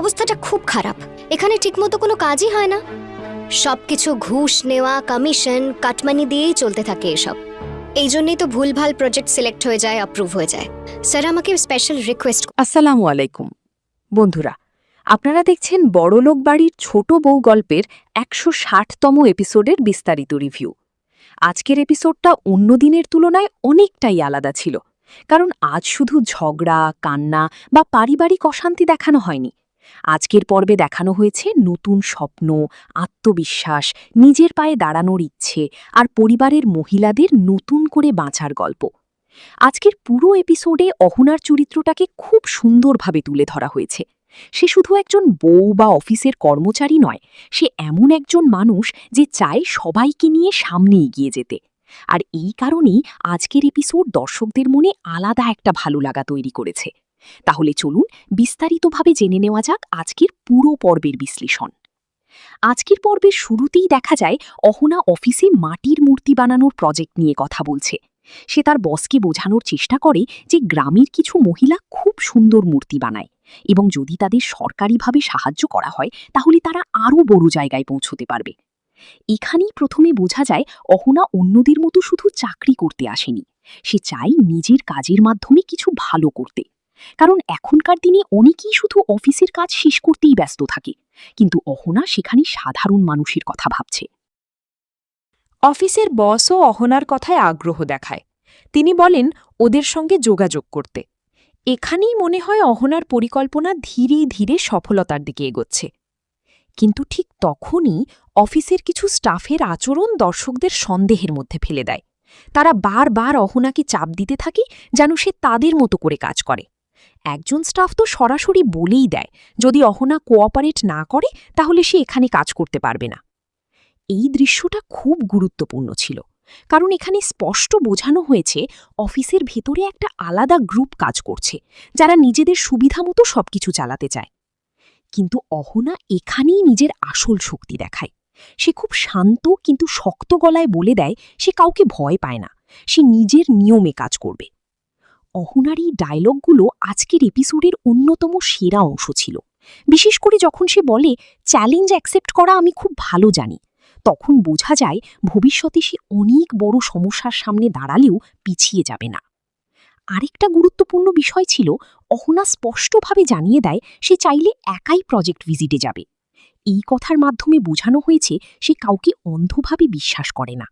অবস্থাটা খুব খারাপ। এখানে ঠিকমতো কোনো কাজই হয় না, সবকিছু ঘুষ নেওয়া, কমিশন, কাটমানি দিয়েই চলতে থাকে এসব। এই জন্যই তো ভুলভাল প্রজেক্ট সিলেক্ট হয়ে যায়, অ্যাপ্রুভ হয়ে যায়। স্যার আমাকে স্পেশাল রিকোয়েস্ট। আসসালামু আলাইকুম বন্ধুরা, আপনারা দেখছেন বড়লোক বাড়ির ছোট বউ গল্পের ১৬০তম এপিসোডের বিস্তারিত রিভিউ। আজকের এপিসোডটা অন্য দিনের তুলনায় অনেকটাই আলাদা ছিল, কারণ আজ শুধু ঝগড়া, কান্না বা পারিবারিক অশান্তি দেখানো হয়নি। আজকের পর্বে দেখানো হয়েছে নতুন স্বপ্ন, আত্মবিশ্বাস, নিজের পায়ে দাঁড়ানোর ইচ্ছে আর পরিবারের মহিলাদের নতুন করে বাঁচার গল্প। আজকের পুরো এপিসোডে অহনার চরিত্রটাকে খুব সুন্দরভাবে তুলে ধরা হয়েছে। সে শুধু একজন বউ বা অফিসের কর্মচারী নয়, সে এমন একজন মানুষ যে চায় সবাইকে নিয়ে সামনে এগিয়ে যেতে। আর এই কারণেই আজকের এপিসোড দর্শকদের মনে আলাদা একটা ভালো লাগা তৈরি করেছে। তাহলে চলুন বিস্তারিতভাবে জেনে নেওয়া যাক আজকের পুরো পর্বের বিশ্লেষণ। আজকের পর্বের শুরুতেই দেখা যায় অহনা অফিসে মাটির মূর্তি বানানোর প্রজেক্ট নিয়ে কথা বলছে। সে তার বসকে বোঝানোর চেষ্টা করে যে গ্রামের কিছু মহিলা খুব সুন্দর মূর্তি বানায় এবং যদি তাদের সরকারিভাবে সাহায্য করা হয় তাহলে তারা আরও বড় জায়গায় পৌঁছতে পারবে। এখানেই প্রথমে বোঝা যায় অহনা অন্যদের মতো শুধু চাকরি করতে আসেনি, সে চায় নিজের কাজের মাধ্যমে কিছু ভালো করতে। কারণ এখনকার দিনে অনেকেই শুধু অফিসের কাজ শেষ করতেই ব্যস্ত থাকে, কিন্তু অহনা সেখানে সাধারণ মানুষের কথা ভাবছে। অফিসের বসও অহনার কথায় আগ্রহ দেখায়। তিনি বলেন ওদের সঙ্গে যোগাযোগ করতে। এখানেই মনে হয় অহনার পরিকল্পনা ধীরে ধীরে সফলতার দিকে এগোচ্ছে। কিন্তু ঠিক তখনই অফিসের কিছু স্টাফের আচরণ দর্শকদের সন্দেহের মধ্যে ফেলে দেয়। তারা বারবার অহনাকে চাপ দিতে থাকে যেন সে তাদের মতো করে কাজ করে। একজন স্টাফ তো সরাসরি বলেই দেয় যদি অহনা কোঅপারেট না করে তাহলে সে এখানে কাজ করতে পারবে না। এই দৃশ্যটা খুব গুরুত্বপূর্ণ ছিল, কারণ এখানে স্পষ্ট বোঝানো হয়েছে অফিসের ভেতরে একটা আলাদা গ্রুপ কাজ করছে যারা নিজেদের সুবিধামতো সবকিছু চালাতে চায়। কিন্তু অহনা এখানেই নিজের আসল শক্তি দেখায়। সে খুব শান্ত কিন্তু শক্ত গলায় বলে দেয় সে কাউকে ভয় পায় না, সে নিজের নিয়মে কাজ করবে। অহনার এই ডায়লগগুলো আজকের এপিসোডের অন্যতম সেরা অংশ ছিল, বিশেষ করে যখন সে বলে চ্যালেঞ্জ অ্যাকসেপ্ট করা আমি খুব ভালো জানি। তখন বোঝা যায় ভবিষ্যতে সে অনেক বড় সমস্যার সামনে দাঁড়ালেও পিছিয়ে যাবে না। আরেকটা গুরুত্বপূর্ণ বিষয় ছিল অহনা স্পষ্টভাবে জানিয়ে দেয় সে চাইলে একাই প্রজেক্ট ভিজিটে যাবে। এই কথার মাধ্যমে বোঝানো হয়েছে সে কাউকে অন্ধভাবে বিশ্বাস করে না।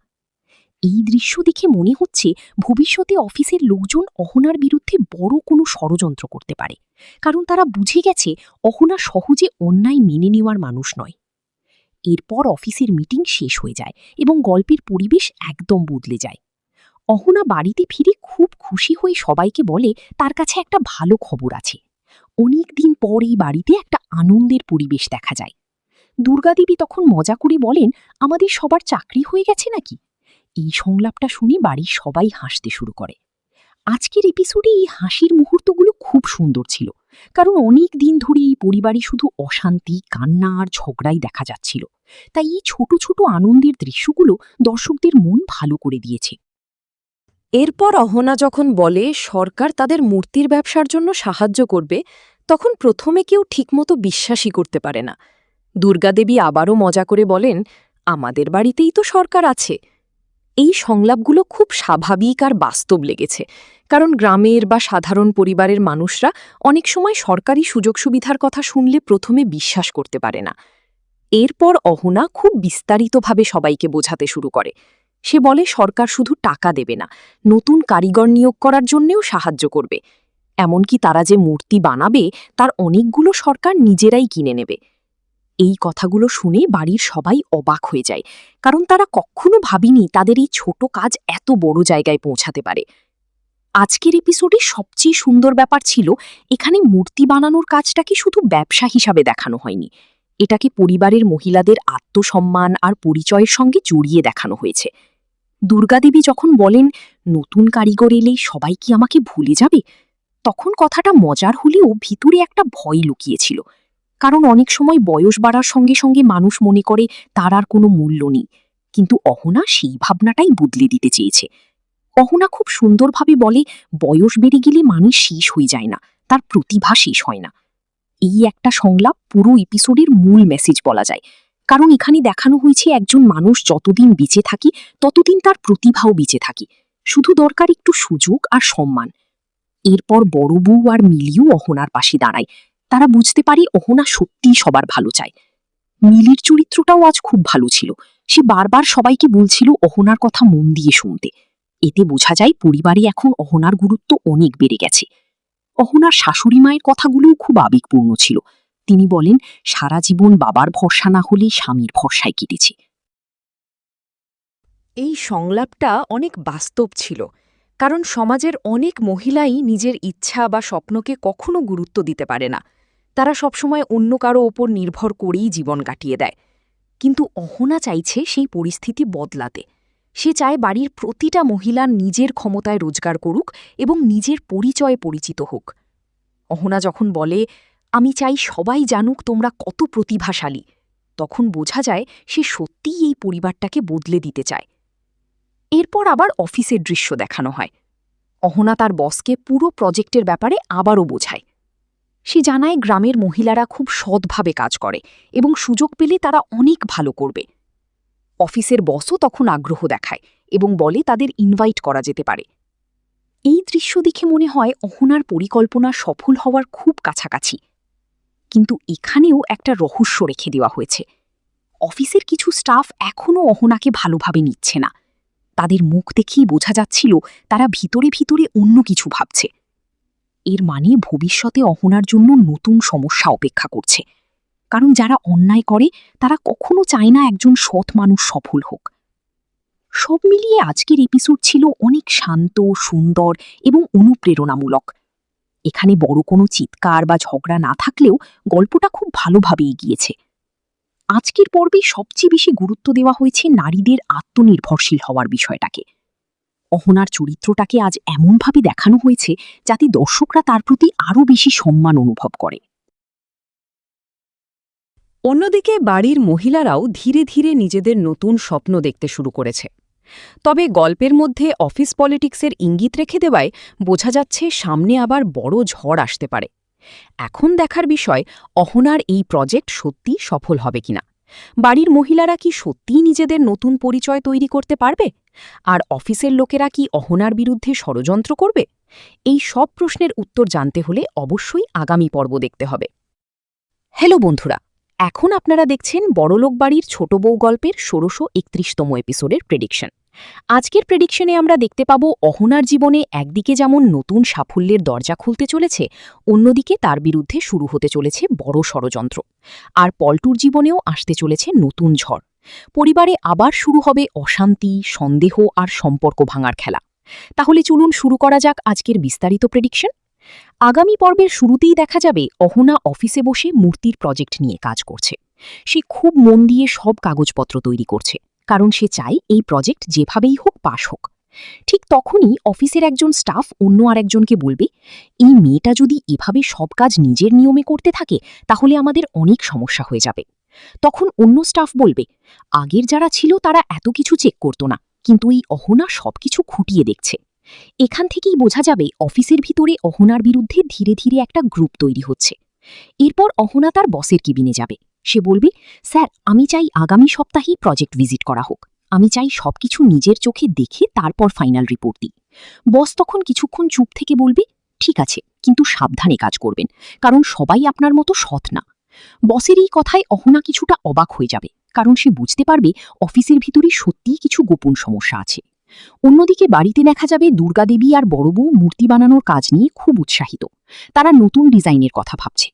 এই দৃশ্য দেখে মনে হচ্ছে ভবিষ্যতে অফিসের লোকজন অহনার বিরুদ্ধে বড় কোনো ষড়যন্ত্র করতে পারে, কারণ তারা বুঝে গেছে অহনা সহজে অন্যায় মেনে নেওয়ার মানুষ নয়। এরপর অফিসের মিটিং শেষ হয়ে যায় এবং গল্পের পরিবেশ একদম বদলে যায়। অহনা বাড়িতে ফিরে খুব খুশি হয়ে সবাইকে বলে তার কাছে একটা ভালো খবর আছে। অনেক দিন পর এই বাড়িতে একটা আনন্দের পরিবেশ দেখা যায়। দুর্গাদেবী তখন মজা করে বলেন আমাদের সবার চাকরি হয়ে গেছে নাকি। এই সংলাপটা শুনে বাড়ির সবাই হাসতে শুরু করে। আজকের এপিসোডে এই হাসির মুহূর্তগুলো খুব সুন্দর ছিল, কারণ অনেক দিন ধরে এই পরিবারে শুধু অশান্তি, কান্না আর ঝগড়াই দেখা যাচ্ছিল। তাই এই ছোট ছোট আনন্দের দৃশ্যগুলো দর্শকদের মন ভালো করে দিয়েছে। এরপর অহনা যখন বলে সরকার তাদের মূর্তির ব্যবসার জন্য সাহায্য করবে, তখন প্রথমে কেউ ঠিকমতো বিশ্বাসই করতে পারে না। দুর্গাদেবী আবারও মজা করে বলেন আমাদের বাড়িতেই তো সরকার আছে। এই সংলাপগুলো খুব স্বাভাবিক আর বাস্তব লেগেছে, কারণ গ্রামের বা সাধারণ পরিবারের মানুষরা অনেক সময় সরকারি সুযোগ সুবিধার কথা শুনলে প্রথমে বিশ্বাস করতে পারে না। এরপর অহনা খুব বিস্তারিতভাবে সবাইকে বোঝাতে শুরু করে। সে বলে সরকার শুধু টাকা দেবে না, নতুন কারিগর নিয়োগ করার জন্যেও সাহায্য করবে। এমনকি তারা যে মূর্তি বানাবে তার অনেকগুলো সরকার নিজেরাই কিনে নেবে। এই কথাগুলো শুনে বাড়ির সবাই অবাক হয়ে যায়, কারণ তারা কখনো ভাবেনি তাদের এই ছোট কাজ এত বড় জায়গায় পৌঁছাতে পারে। আজকের এপিসোডে সবচেয়ে সুন্দর ব্যাপার ছিল এখানে মূর্তি বানানোর কাজটাকে শুধু ব্যবসা হিসাবে দেখানো হয়নি, এটাকে পরিবারের মহিলাদের আত্মসম্মান আর পরিচয়ের সঙ্গে জড়িয়ে দেখানো হয়েছে। দুর্গাদেবী যখন বলেন নতুন কারিগর এলে সবাই কি আমাকে ভুলে যাবে, তখন কথাটা মজার হলেও ভিতরে একটা ভয় লুকিয়েছিল। কারণ অনেক সময় বয়স বাড়ার সঙ্গে সঙ্গে মানুষ মনে করে তার আর কোনো মূল্য নেই, কিন্তু অহনা সেই ভাবনাটাই বদলে দিতে চেয়েছে। অহনা খুব সুন্দরভাবে বলে বয়স বেড়ে গেলে মানুষ শেষ হয়ে যায় না, তার প্রতিভা শেষ হয় না। এই একটা সংলাপ পুরো এপিসোডের মূল মেসেজ বলা যায়, কারণ এখানে দেখানো হয়েছে একজন মানুষ যতদিন বেঁচে থাকি ততদিন তার প্রতিভাও বেঁচে থাকি, শুধু দরকার একটু সুযোগ আর সম্মান। এরপর বড় বউ আর মিলিও অহনার পাশে দাঁড়ায়। তারা বুঝতে পারে অহনা সত্যিই সবার ভালো চায়। মিলির চরিত্রটাও আজ খুব ভালো ছিল। সে বারবার সবাইকে বলছিল অহনার কথা মন দিয়ে শুনতে। এতে বোঝা যায় পরিবারে এখন অহনার গুরুত্ব অনেক বেড়ে গেছে। অহনার শাশুড়ি মায়ের কথাগুলোও খুব আবেগপূর্ণ ছিল। তিনি বলেন, সারা জীবন বাবার ভরসা না হলে স্বামীর ভরসায় কেটেছে। এই সংলাপটা অনেক বাস্তব ছিল, কারণ সমাজের অনেক মহিলাই নিজের ইচ্ছা বা স্বপ্নকে কখনো গুরুত্ব দিতে পারে না। তারা সবসময় অন্য কারো ওপর নির্ভর করেই জীবন কাটিয়ে দেয়। কিন্তু অহনা চাইছে সেই পরিস্থিতি বদলাতে। সে চায় বাড়ির প্রতিটা মহিলা নিজের ক্ষমতায় রোজগার করুক এবং নিজের পরিচয়ে পরিচিত হোক। অহনা যখন বলে, আমি চাই সবাই জানুক তোমরা কত প্রতিভাশালী, তখন বোঝা যায় সে সত্যিই এই পরিবারটাকে বদলে দিতে চায়। এরপর আবার অফিসের দৃশ্য দেখানো হয়। অহনা তার বসকে পুরো প্রজেক্টের ব্যাপারে আবারও বোঝায়। সে জানায় গ্রামের মহিলারা খুব সৎভাবে কাজ করে এবং সুযোগ পেলে তারা অনেক ভালো করবে। অফিসের বসও তখন আগ্রহ দেখায় এবং বলে তাদের ইনভাইট করা যেতে পারে। এই দৃশ্য দেখে মনে হয় অহনার পরিকল্পনা সফল হওয়ার খুব কাছাকাছি। কিন্তু এখানেও একটা রহস্য রেখে দেওয়া হয়েছে। অফিসের কিছু স্টাফ এখনও অহনাকে ভালোভাবে নিচ্ছে না। তাদের মুখ দেখেই বোঝা যাচ্ছিল তারা ভিতরে ভিতরে অন্য কিছু ভাবছে। এর মানে ভবিষ্যতে অহনার জন্য নতুন সমস্যা অপেক্ষা করছে, কারণ যারা অন্যায় করে তারা কখনো চায় না একজন সৎ মানুষ সফল হোক। সব মিলিয়ে আজকের এপিসোড ছিল অনেক শান্ত, সুন্দর এবং অনুপ্রেরণামূলক। এখানে বড় কোনো চিৎকার বা ঝগড়া না থাকলেও গল্পটা খুব ভালোভাবে এগিয়েছে। আজকের পর্বে সবচেয়ে বেশি গুরুত্ব দেওয়া হয়েছে নারীদের আত্মনির্ভরশীল হওয়ার বিষয়টাকে। অহনার চরিত্রটাকে আজ এমনভাবে দেখানো হয়েছে যাতে দর্শকরা তার প্রতি আরও বেশি সম্মান অনুভব করে। অন্যদিকে বাড়ির মহিলারাও ধীরে ধীরে নিজেদের নতুন স্বপ্ন দেখতে শুরু করেছে। তবে গল্পের মধ্যে অফিস পলিটিক্সের ইঙ্গিত রেখে দেওয়ায় বোঝা যাচ্ছে সামনে আবার বড় ঝড় আসতে পারে। এখন দেখার বিষয় অহনার এই প্রজেক্ট সত্যিই সফল হবে কিনা। বাড়ির মহিলারা কি সত্যিই নিজেদের নতুন পরিচয় তৈরি করতে পারবে, আর অফিসের লোকেরা কি অহনার বিরুদ্ধে ষড়যন্ত্র করবে? এই সব প্রশ্নের উত্তর জানতে হলে অবশ্যই আগামী পর্ব দেখতে হবে। হ্যালো বন্ধুরা, এখন আপনারা দেখছেন বড়লোক বাড়ির ছোট বউ গল্পের ১৬৩১তম এপিসোডের প্রেডিকশন। আজকের প্রেডিকশনে আমরা দেখতে পাব অহনার জীবনে একদিকে যেমন নতুন সাফল্যের দরজা খুলতে চলেছে, অন্যদিকে তার বিরুদ্ধে শুরু হতে চলেছে বড় ষড়যন্ত্র। আর পল্টুর জীবনেও আসতে চলেছে নতুন ঝড়। পরিবারে আবার শুরু হবে অশান্তি, সন্দেহ আর সম্পর্ক ভাঙার খেলা। তাহলে চলুন শুরু করা যাক আজকের বিস্তারিত প্রেডিকশন। আগামী পর্বের শুরুতেই দেখা যাবে অহনা অফিসে বসে মূর্তির প্রজেক্ট নিয়ে কাজ করছে। সে খুব মন দিয়ে সব কাগজপত্র তৈরি করছে, কারণ সে চায় এই প্রজেক্ট যেভাবেই হোক পাশ হোক। ঠিক তখনই অফিসের একজন স্টাফ অন্য আরেকজনকে বলবে, এই মেয়েটা যদি এভাবে সব কাজ নিজের নিয়মে করতে থাকে তাহলে আমাদের অনেক সমস্যা হয়ে যাবে। তখন অন্য স্টাফ বলবে, আগের যারা ছিল তারা এত কিছু চেক করত না, কিন্তু এই অহনা সবকিছু খুঁটিয়ে দেখছে। এখান থেকেই বোঝা যাবে অফিসের ভিতরে অহনার বিরুদ্ধে ধীরে ধীরে একটা গ্রুপ তৈরি হচ্ছে। এরপর অহনা তার বসের কেবিনে যাবে। সে বলবে, স্যার, আমি চাই আগামী সপ্তাহেই প্রজেক্ট ভিজিট করা হোক। আমি চাই সবকিছু নিজের চোখে দেখে তারপর ফাইনাল রিপোর্ট দিই। বস তখন কিছুক্ষণ চুপ থেকে বলবে, ঠিক আছে, কিন্তু সাবধানে কাজ করবেন, কারণ সবাই আপনার মতো সৎ না। বসের এই কথায় অহনা কিছুটা অবাক হয়ে যাবে, কারণ সে বুঝতে পারবে অফিসের ভিতরে সত্যিই কিছু গোপন সমস্যা আছে। অন্যদিকে বাড়িতে দেখা যাবে দুর্গাদেবী আর বড় বউ মূর্তি বানানোর কাজ নিয়ে খুব উৎসাহিত। তারা নতুন ডিজাইনের কথা ভাবছে।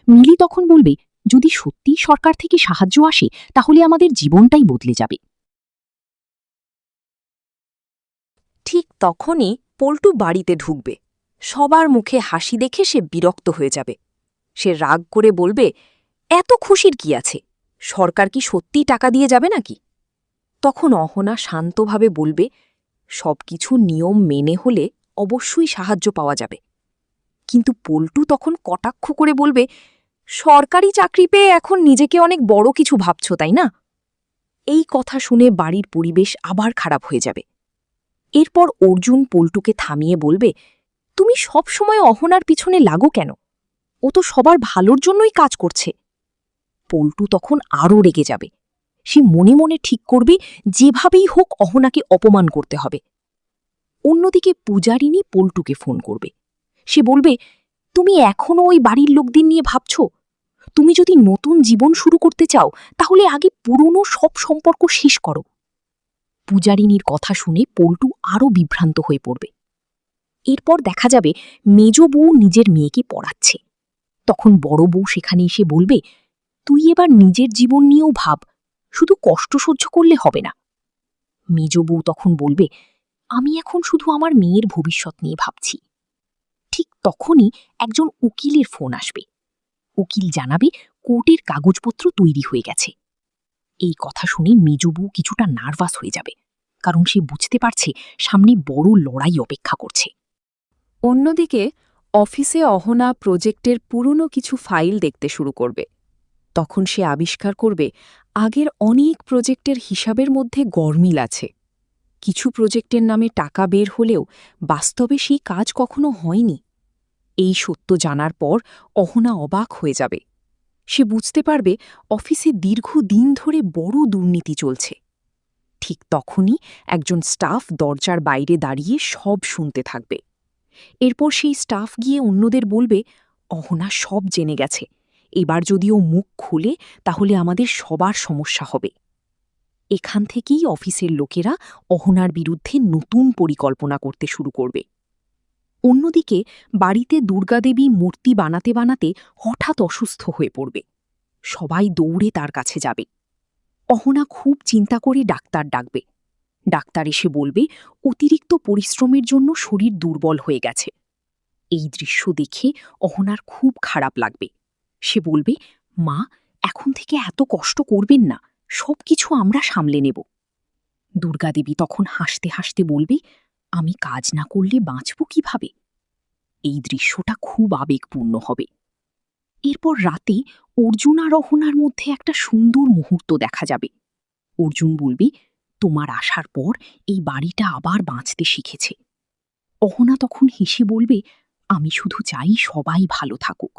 মিলি তখন বলবে, যদি সত্যিই সরকার থেকে সাহায্য আসে তাহলে আমাদের জীবনটাই বদলে যাবে। ঠিক তখনই পল্টু বাড়িতে ঢুকবে। সবার মুখে হাসি দেখে সে বিরক্ত হয়ে যাবে। সে রাগ করে বলবে, এত খুশির কি আছে? সরকার কি সত্যিই টাকা দিয়ে যাবে নাকি? তখন অহনা শান্তভাবে বলবে, সবকিছু নিয়ম মেনে হলে অবশ্যই সাহায্য পাওয়া যাবে। কিন্তু পল্টু তখন কটাক্ষ করে বলবে, সরকারি চাকরি পেয়ে এখন নিজেকে অনেক বড় কিছু ভাবছ, তাই না? এই কথা শুনে বাড়ির পরিবেশ আবার খারাপ হয়ে যাবে। এরপর অর্জুন পল্টুকে থামিয়ে বলবে, তুমি সব সময় অহনার পিছনে লাগো কেন? ও তো সবার ভালোর জন্যই কাজ করছে। পল্টু তখন আরও রেগে যাবে। সে মনে মনে ঠিক করবে যেভাবেই হোক অহনাকে অপমান করতে হবে। অন্যদিকে পূজারিনী পল্টুকে ফোন করবে। সে বলবে, তুমি এখনও ওই বাড়ির লোকদের নিয়ে ভাবছ? তুমি যদি নতুন জীবন শুরু করতে চাও তাহলে আগে পুরনো সব সম্পর্ক শেষ করো। পূজারিনীর কথা শুনে পল্টু আরও বিভ্রান্ত হয়ে পড়বে। এরপর দেখা যাবে মেজ বউ নিজের মেয়েকে পড়াচ্ছে। তখন বড় বউ সেখানে এসে বলবে, তুই এবার নিজের জীবন নিয়েও ভাব, শুধু কষ্ট সহ্য করলে হবে না। মেজ বউ তখন বলবে, আমি এখন শুধু আমার মেয়ের ভবিষ্যৎ নিয়ে ভাবছি। ঠিক তখনই একজন উকিলের ফোন আসবে। উকিল জানাবে কোর্টের কাগজপত্র তৈরি হয়ে গেছে। এই কথা শুনে মেজ বউ কিছুটা নার্ভাস হয়ে যাবে, কারণ সে বুঝতে পারছে সামনে বড় লড়াই অপেক্ষা করছে। অন্যদিকে অফিসে অহনা প্রজেক্টের পুরনো কিছু ফাইল দেখতে শুরু করবে। তখন সে আবিষ্কার করবে আগের অনেক প্রজেক্টের হিসাবের মধ্যে গরমিল আছে। কিছু প্রজেক্টের নামে টাকা বের হলেও বাস্তবে সেই কাজ কখনো হয়নি। এই সত্য জানার পর অহনা অবাক হয়ে যাবে। সে বুঝতে পারবে অফিসে দীর্ঘদিন ধরে বড় দুর্নীতি চলছে। ঠিক তখনই একজন স্টাফ দরজার বাইরে দাঁড়িয়ে সব শুনতে থাকবে। এরপর সেই স্টাফ গিয়ে অন্যদের বলবে, অহনা সব জেনে গেছে, এবার যদি ও মুখ খুলে তাহলে আমাদের সবার সমস্যা হবে। এখান থেকেই অফিসের লোকেরা অহনার বিরুদ্ধে নতুন পরিকল্পনা করতে শুরু করবে। অন্যদিকে বাড়িতে দুর্গাদেবী মূর্তি বানাতে বানাতে হঠাৎ অসুস্থ হয়ে পড়বে। সবাই দৌড়ে তার কাছে যাবে। অহনা খুব চিন্তা করে ডাক্তার ডাকবে। ডাক্তার এসে বলবে অতিরিক্ত পরিশ্রমের জন্য শরীর দুর্বল হয়ে গেছে। এই দৃশ্য দেখে অহনার খুব খারাপ লাগবে। সে বলবে, মা, এখন থেকে এত কষ্ট করবেন না, সবকিছু আমরা সামলে নেব। দুর্গাদেবী তখন হাসতে হাসতে বলবে, আমি কাজ না করলে বাঁচব কিভাবে? এই দৃশ্যটা খুব আবেগপূর্ণ হবে। এরপর রাতে অর্জুন আর অহনার মধ্যে একটা সুন্দর মুহূর্ত দেখা যাবে। অর্জুন বলবে, তোমার আসার পর এই বাড়িটা আবার বাঁচতে শিখেছে। অহনা তখন হেসে বলবে, আমি শুধু চাই সবাই ভালো থাকুক।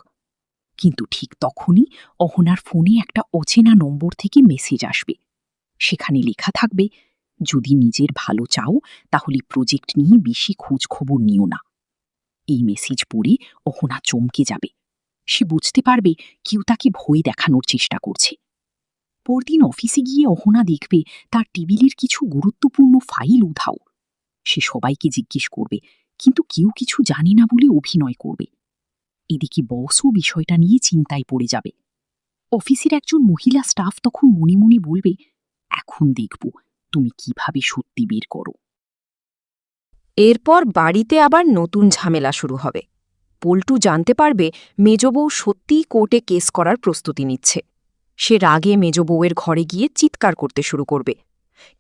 কিন্তু ঠিক তখনই অহনার ফোনে একটা অচেনা নম্বর থেকে মেসেজ আসবে। সেখানে লেখা থাকবে, যদি নিজের ভালো চাও তাহলে প্রজেক্ট নিয়ে বেশি খোঁজ খবর নিও না। এই মেসেজ পড়ে অহনা চমকে যাবে। সে বুঝতে পারবে কেউ তাকে ভয় দেখানোর চেষ্টা করছে। পরদিন অফিসে গিয়ে অহনা দেখবে তার টেবিলের কিছু গুরুত্বপূর্ণ ফাইল উধাও। সে সবাইকে জিজ্ঞেস করবে, কিন্তু কেউ কিছু জানে না বলে অভিনয় করবে। এদিকে বসও বিষয়টা নিয়ে চিন্তায় পড়ে যাবে। অফিসের একজন মহিলা স্টাফ তখন মনে মনে বলবে, এখন দেখব তুমি কিভাবে সত্যি বের করো। এরপর বাড়িতে আবার নতুন ঝামেলা শুরু হবে। পল্টু জানতে পারবে মেজবউ সত্যিই কোর্টে কেস করার প্রস্তুতি নিচ্ছে। সে রাগে মেজবউয়ের ঘরে গিয়ে চিৎকার করতে শুরু করবে।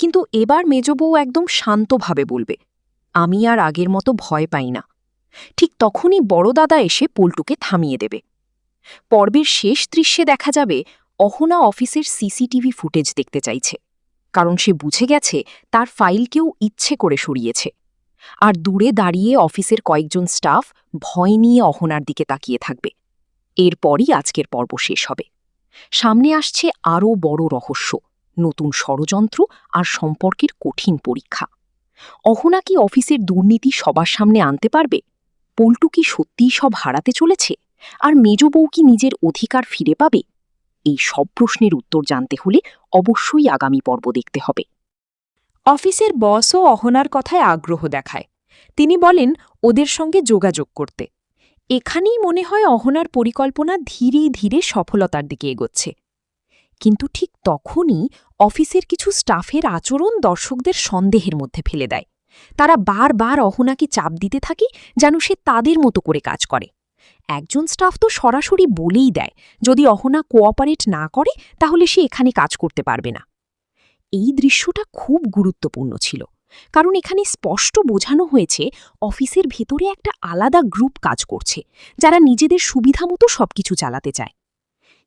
কিন্তু এবার মেজবউ একদম শান্তভাবে বলবে, আমি আর আগের মতো ভয় পাই না। ঠিক তখনই বড় দাদা এসে পল্টুকে থামিয়ে দেবে। পর্বের শেষ দৃশ্যে দেখা যাবে অহনা অফিসের সিসিটিভি ফুটেজ দেখতে চাইছে, কারণ সে বুঝে গেছে তার ফাইল কেউ ইচ্ছে করে সরিয়েছে। আর দূরে দাঁড়িয়ে অফিসের কয়েকজন স্টাফ ভয় নিয়ে অহনার দিকে তাকিয়ে থাকবে। এরপরই আজকের পর্ব শেষ হবে। সামনে আসছে আরও বড় রহস্য, নতুন ষড়যন্ত্র আর সম্পর্কের কঠিন পরীক্ষা। অহনা কি অফিসের দুর্নীতি সবার সামনে আনতে পারবে? পল্টু কি সত্যিই সব হারাতে চলেছে? আর মেজ বউ কি নিজের অধিকার ফিরে পাবে? এই সব প্রশ্নের উত্তর জানতে হলে অবশ্যই আগামী পর্ব দেখতে হবে। অফিসের বসও অহনার কথায় আগ্রহ দেখায়। তিনি বলেন ওদের সঙ্গে যোগাযোগ করতে। এখানেই মনে হয় অহনার পরিকল্পনা ধীরে ধীরে সফলতার দিকে এগোচ্ছে। কিন্তু ঠিক তখনই অফিসের কিছু স্টাফের আচরণ দর্শকদের সন্দেহের মধ্যে ফেলে দেয়। তারা বারবার অহনাকে চাপ দিতে থাকে যেন সে তাদের মতো করে কাজ করে। একজন স্টাফ তো সরাসরি বলেই দেয়, যদি অহনা কোঅপারেট না করে তাহলে সে এখানে কাজ করতে পারবে না। এই দৃশ্যটা খুব গুরুত্বপূর্ণ ছিল, কারণ এখানে স্পষ্ট বোঝানো হয়েছে অফিসের ভেতরে একটা আলাদা গ্রুপ কাজ করছে, যারা নিজেদের সুবিধামতো সবকিছু চালাতে চায়।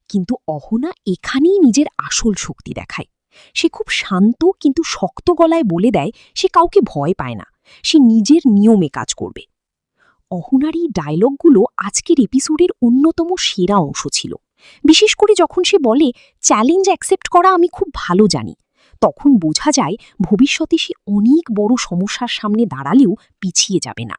কিন্তু অহনা এখানেই নিজের আসল শক্তি দেখায়। সে খুব শান্ত কিন্তু শক্ত গলায় বলে দেয় সে কাউকে ভয় পায় না, সে নিজের নিয়মে কাজ করবে। অহনার এই ডায়লগগুলো আজকের এপিসোডের অন্যতম সেরা অংশ ছিল। বিশেষ করে যখন সে বলে, চ্যালেঞ্জ অ্যাকসেপ্ট করা আমি খুব ভালো জানি। তখন বোঝা যায় ভবিষ্যতে সে অনেক বড় সমস্যার সামনে দাঁড়ালেও পিছিয়ে যাবে না।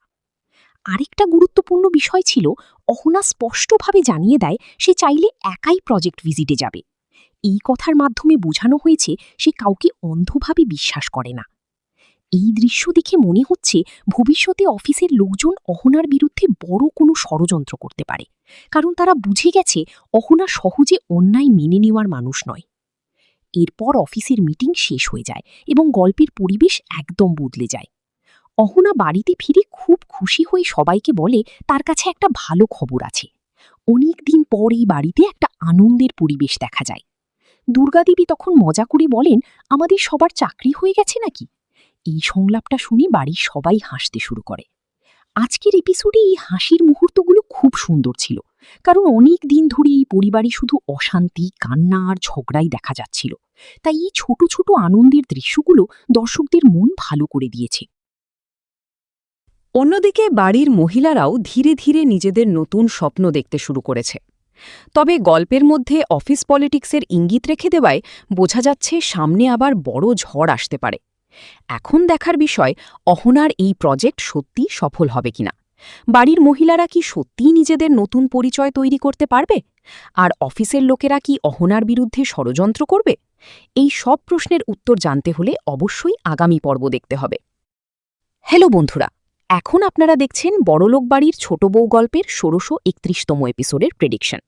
আরেকটা গুরুত্বপূর্ণ বিষয় ছিল, অহনা স্পষ্টভাবে জানিয়ে দেয় সে চাইলে একাই প্রজেক্ট ভিজিটে যাবে। এই কথার মাধ্যমে বোঝানো হয়েছে সে কাউকে অন্ধভাবে বিশ্বাস করে না। এই দৃশ্য দেখে মনে হচ্ছে ভবিষ্যতে অফিসের লোকজন অহনার বিরুদ্ধে বড় কোনো ষড়যন্ত্র করতে পারে, কারণ তারা বুঝে গেছে অহনা সহজে অন্যায় মেনে নেওয়ার মানুষ নয়। এরপর অফিসের মিটিং শেষ হয়ে যায় এবং গল্পের পরিবেশ একদম বদলে যায়। অহনা বাড়িতে ফিরে খুব খুশি হয়ে সবাইকে বলে তার কাছে একটা ভালো খবর আছে। অনেক দিন পর এই বাড়িতে একটা আনন্দের পরিবেশ দেখা যায়। দুর্গাদেবী তখন মজা করে বলেন, আমাদের সবার চাকরি হয়ে গেছে নাকি? এই সংলাপটা শুনে বাড়ির সবাই হাসতে শুরু করে। আজকের এপিসোডে এই হাসির মুহূর্তগুলো খুব সুন্দর ছিল, কারণ অনেক দিন ধরে এই পরিবারে শুধু অশান্তি, কান্না আর ঝগড়াই দেখা যাচ্ছিল। তাই এই ছোট ছোট আনন্দের দৃশ্যগুলো দর্শকদের মন ভালো করে দিয়েছে। অন্যদিকে বাড়ির মহিলারাও ধীরে ধীরে নিজেদের নতুন স্বপ্ন দেখতে শুরু করেছে। তবে গল্পের মধ্যে অফিস পলিটিক্সের ইঙ্গিত রেখে দেওয়ায় বোঝা যাচ্ছে সামনে আবার বড় ঝড় আসতে পারে। এখন দেখার বিষয়, অহনার এই প্রজেক্ট সত্যিই সফল হবে কিনা। বাড়ির মহিলারা কি সত্যিই নিজেদের নতুন পরিচয় তৈরি করতে পারবে? আর অফিসের লোকেরা কি অহনার বিরুদ্ধে ষড়যন্ত্র করবে? এই সব প্রশ্নের উত্তর জানতে হলে অবশ্যই আগামী পর্ব দেখতে হবে। হ্যালো বন্ধুরা, এখন আপনারা দেখছেন বড়লোক বাড়ির ছোট বউ গল্পের ১৬৩১তম এপিসোডের প্রেডিকশন।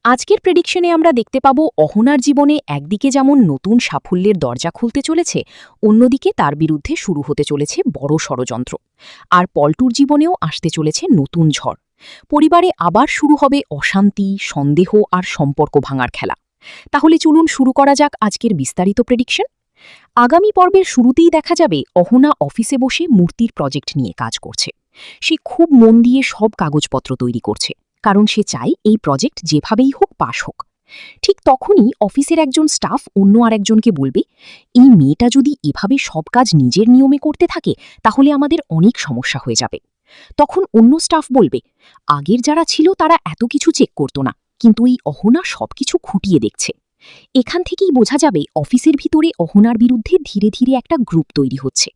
আজকের প্রেডিকশনে আমরা দেখতে পাব অহনার জীবনে একদিকে যেমন নতুন সাফল্যের দরজা খুলতে চলেছে, অন্যদিকে তার বিরুদ্ধে শুরু হতে চলেছে বড় ষড়যন্ত্র। আর পল্টুর জীবনেও আসতে চলেছে নতুন ঝড়। পরিবারে আবার শুরু হবে অশান্তি, সন্দেহ আর সম্পর্ক ভাঙার খেলা। তাহলে চলুন শুরু করা যাক আজকের বিস্তারিত প্রেডিকশন। আগামী পর্বের শুরুতেই দেখা যাবে অহনা অফিসে বসে মূর্তির প্রজেক্ট নিয়ে কাজ করছে। সে খুব মন দিয়ে সব কাগজপত্র তৈরি করছে, কারণ সে চায় এই প্রজেক্ট যেভাবেই হোক পাশ হোক। ঠিক তখনই অফিসের একজন স্টাফ অন্য আরেকজনকে বলবে, এই মেয়েটা যদি এভাবে সব কাজ নিজের নিয়মে করতে থাকে তাহলে আমাদের অনেক সমস্যা হয়ে যাবে। তখন অন্য স্টাফ বলবে, আগের যারা ছিল তারা এত কিছু চেক করত না, কিন্তু এই অহনা সবকিছু খুঁটিয়ে দেখছে। এখান থেকেই বোঝা যাবে অফিসের ভিতরে অহনার বিরুদ্ধে ধীরে ধীরে একটা গ্রুপ তৈরি হচ্ছে।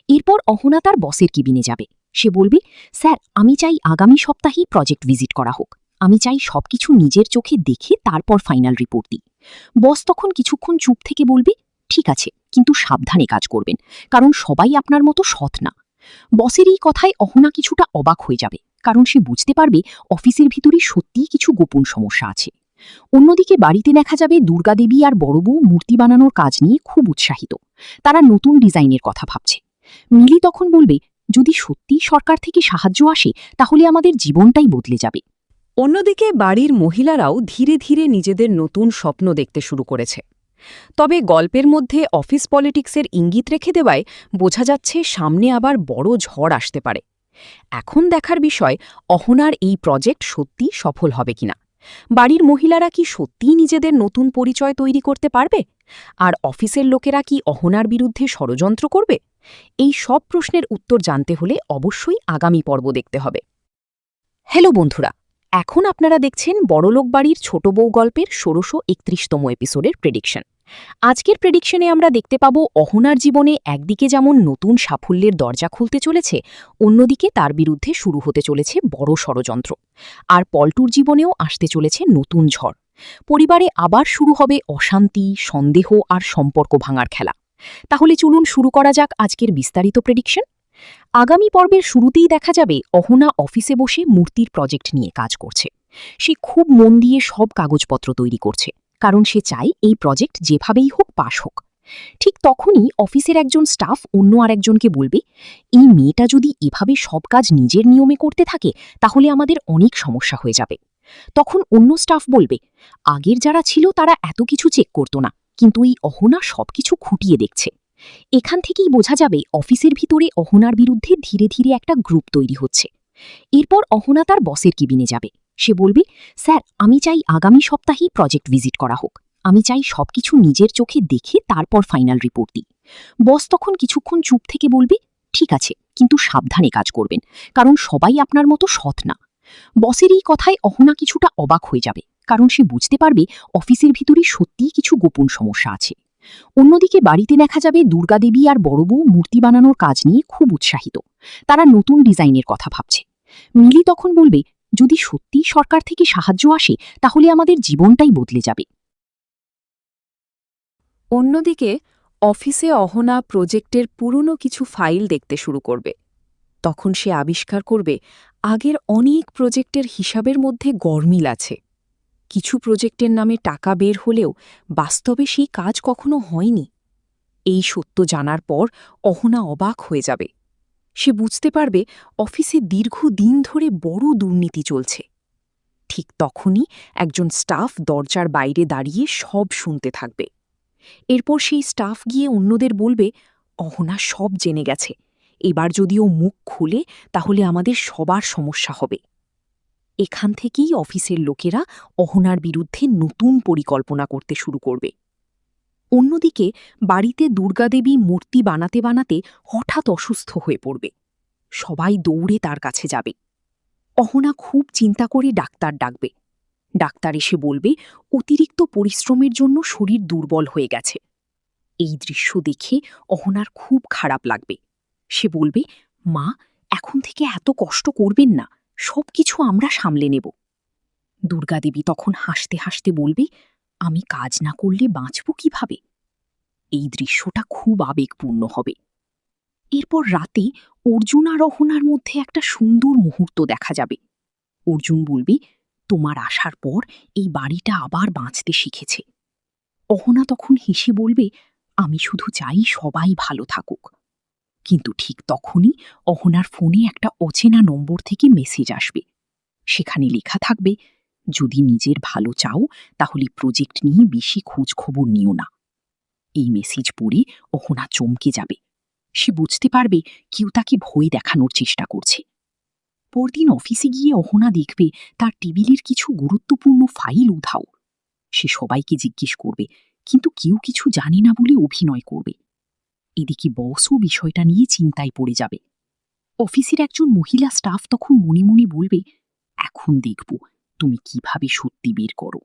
এরপর অহনা তার বসের কেবিনে যাবে। সে বলবে, স্যার, আমি চাই আগামী সপ্তাহেই প্রজেক্ট ভিজিট করা হোক। আমি চাই সবকিছু নিজের চোখে দেখে তারপর ফাইনাল রিপোর্ট দিই। বস তখন কিছুক্ষণ চুপ থেকে বলবে, ঠিক আছে, কিন্তু সাবধানে কাজ করবেন, কারণ সবাই আপনার মতো সৎ না। বসের এই কথায় অহনা কিছুটা অবাক হয়ে যাবে, কারণ সে বুঝতে পারবে অফিসের ভিতরে সত্যিই কিছু গোপন সমস্যা আছে। অন্যদিকে বাড়িতে দেখা যাবে দুর্গাদেবী আর বড় বউ মূর্তি বানানোর কাজ নিয়ে খুব উৎসাহিত। তারা নতুন ডিজাইনের কথা ভাবছে। মিলি তখন বলবে, যদি সত্যিই সরকার থেকে সাহায্য আসে তাহলে আমাদের জীবনটাই বদলে যাবে। অন্যদিকে বাড়ির মহিলারাও ধীরে ধীরে নিজেদের নতুন স্বপ্ন দেখতে শুরু করেছে। তবে গল্পের মধ্যে অফিস পলিটিক্সের ইঙ্গিত রেখে দেওয়ায় বোঝা যাচ্ছে সামনে আবার বড় ঝড় আসতে পারে। এখন দেখার বিষয়, অহনার এই প্রজেক্ট সত্যিই সফল হবে কিনা। বাড়ির মহিলারা কি সত্যিই নিজেদের নতুন পরিচয় তৈরি করতে পারবে? আর অফিসের লোকেরা কি অহনার বিরুদ্ধে ষড়যন্ত্র করবে? এই সব প্রশ্নের উত্তর জানতে হলে অবশ্যই আগামী পর্ব দেখতে হবে। হ্যালো বন্ধুরা, এখন আপনারা দেখছেন বড়লোক বাড়ির ছোট বউ গল্পের ১৬৩১তম এপিসোডের প্রেডিকশন। আজকের প্রেডিকশনে আমরা দেখতে পাব অহনার জীবনে একদিকে যেমন নতুন সাফল্যের দরজা খুলতে চলেছে, অন্যদিকে তার বিরুদ্ধে শুরু হতে চলেছে বড় ষড়যন্ত্র। আর পল্টুর জীবনেও আসতে চলেছে নতুন ঝড়। পরিবারে আবার শুরু হবে অশান্তি, সন্দেহ আর সম্পর্ক ভাঙার খেলা। তাহলে চলুন শুরু করা যাক আজকের বিস্তারিত প্রেডিকশন। আগামী পর্বের শুরুতেই দেখা যাবে অহনা অফিসে বসে মূর্তির প্রজেক্ট নিয়ে কাজ করছে। সে খুব মন দিয়ে সব কাগজপত্র তৈরি করছে, কারণ সে চায় এই প্রজেক্ট যেভাবেই হোক পাশ হোক। ঠিক তখনই অফিসের একজন স্টাফ অন্য আরেকজনকে বলবে, এই মেয়েটা যদি এভাবে সব কাজ নিজের নিয়মে করতে থাকে তাহলে আমাদের অনেক সমস্যা হয়ে যাবে। তখন অন্য স্টাফ বলবে, আগের যারা ছিল তারা এত কিছু চেক করত না, কিন্তু এই অহনা সবকিছু খুঁটিয়ে দেখছে। এখান থেকেই বোঝা যাবে অফিসের ভিতরে অহনার বিরুদ্ধে ধীরে ধীরে একটা গ্রুপ তৈরি হচ্ছে। এরপর অহনা তার বসের কেবিনে যাবে। সে বলবে, স্যার, আমি চাই আগামী সপ্তাহেই প্রজেক্ট ভিজিট করা হোক। আমি চাই সবকিছু নিজের চোখে দেখে তারপর ফাইনাল রিপোর্ট দিই। বস তখন কিছুক্ষণ চুপ থেকে বলবে, ঠিক আছে, কিন্তু সাবধানে কাজ করবেন, কারণ সবাই আপনার মতো সৎ না। বসের এই কথায় অহনা কিছুটা অবাক হয়ে যাবে, কারণ সে বুঝতে পারবে অফিসের ভিতরে সত্যিই কিছু গোপন সমস্যা আছে। অন্যদিকে বাড়িতে দেখা যাবে দুর্গাদেবী আর বড় বউ মূর্তি বানানোর কাজ নিয়ে খুব উৎসাহিত। তারা নতুন ডিজাইনের কথা ভাবছে। মিলি তখন বলবে, যদি সত্যিই সরকার থেকে সাহায্য আসে তাহলে আমাদের জীবনটাই বদলে যাবে। অন্যদিকে অফিসে অহনা প্রজেক্টের পুরনো কিছু ফাইল দেখতে শুরু করবে। তখন সে আবিষ্কার করবে আগের অনেক প্রজেক্টের হিসাবের মধ্যে গরমিল আছে। কিছু প্রজেক্টের নামে টাকা বের হলেও বাস্তবে সেই কাজ কখনো হয়নি। এই সত্য জানার পর অহনা অবাক হয়ে যাবে। সে বুঝতে পারবে অফিসে দীর্ঘদিন ধরে বড় দুর্নীতি চলছে। ঠিক তখনই একজন স্টাফ দরজার বাইরে দাঁড়িয়ে সব শুনতে থাকবে। এরপর সেই স্টাফ গিয়ে অন্যদের বলবে, অহনা সব জেনে গেছে, এবার যদি ও মুখ খুলে তাহলে আমাদের সবার সমস্যা হবে। এখান থেকেই অফিসের লোকেরা অহনার বিরুদ্ধে নতুন পরিকল্পনা করতে শুরু করবে। অন্যদিকে বাড়িতে দুর্গাদেবী মূর্তি বানাতে বানাতে হঠাৎ অসুস্থ হয়ে পড়বে। সবাই দৌড়ে তার কাছে যাবে। অহনা খুব চিন্তা করে ডাক্তার ডাকবে। ডাক্তার এসে বলবে অতিরিক্ত পরিশ্রমের জন্য শরীর দুর্বল হয়ে গেছে। এই দৃশ্য দেখে অহনার খুব খারাপ লাগবে। সে বলবে, মা, এখন থেকে এত কষ্ট করবেন না, সবকিছু আমরা সামলে নেব। দুর্গাদেবী তখন হাসতে হাসতে বলবে, আমি কাজ না করলে বাঁচব কিভাবে? এই দৃশ্যটা খুব আবেগপূর্ণ হবে। এরপর রাতে অর্জুন আর অহনার মধ্যে একটা সুন্দর মুহূর্ত দেখা যাবে। অর্জুন বলবে, তোমার আসার পর এই বাড়িটা আবার বাঁচতে শিখেছে। অহনা তখন হেসে বলবে, আমি শুধু চাই সবাই ভালো থাকুক। কিন্তু ঠিক তখনই অহনার ফোনে একটা অচেনা নম্বর থেকে মেসেজ আসবে। সেখানে লেখা থাকবে, যদি নিজের ভালো চাও তাহলে প্রজেক্ট নিয়ে বেশি খোঁজ খবর নিও না। এই মেসেজ পড়ে অহনা চমকে যাবে। সে বুঝতে পারবে কেউ তাকে ভয় দেখানোর চেষ্টা করছে। পরদিন অফিসে গিয়ে অহনা দেখবে তার টেবিলের কিছু গুরুত্বপূর্ণ ফাইল উধাও। সে সবাইকে জিজ্ঞেস করবে, কিন্তু কেউ কিছু জানে না বলে অভিনয় করবে। এদিকে বসও বিষয়টা নিয়ে চিন্তায় পড়ে যাবে। অফিসের একজন মহিলা স্টাফ তখন মনে মনে বলবে, এখন দেখব তুমি কিভাবে সত্যি বের করো।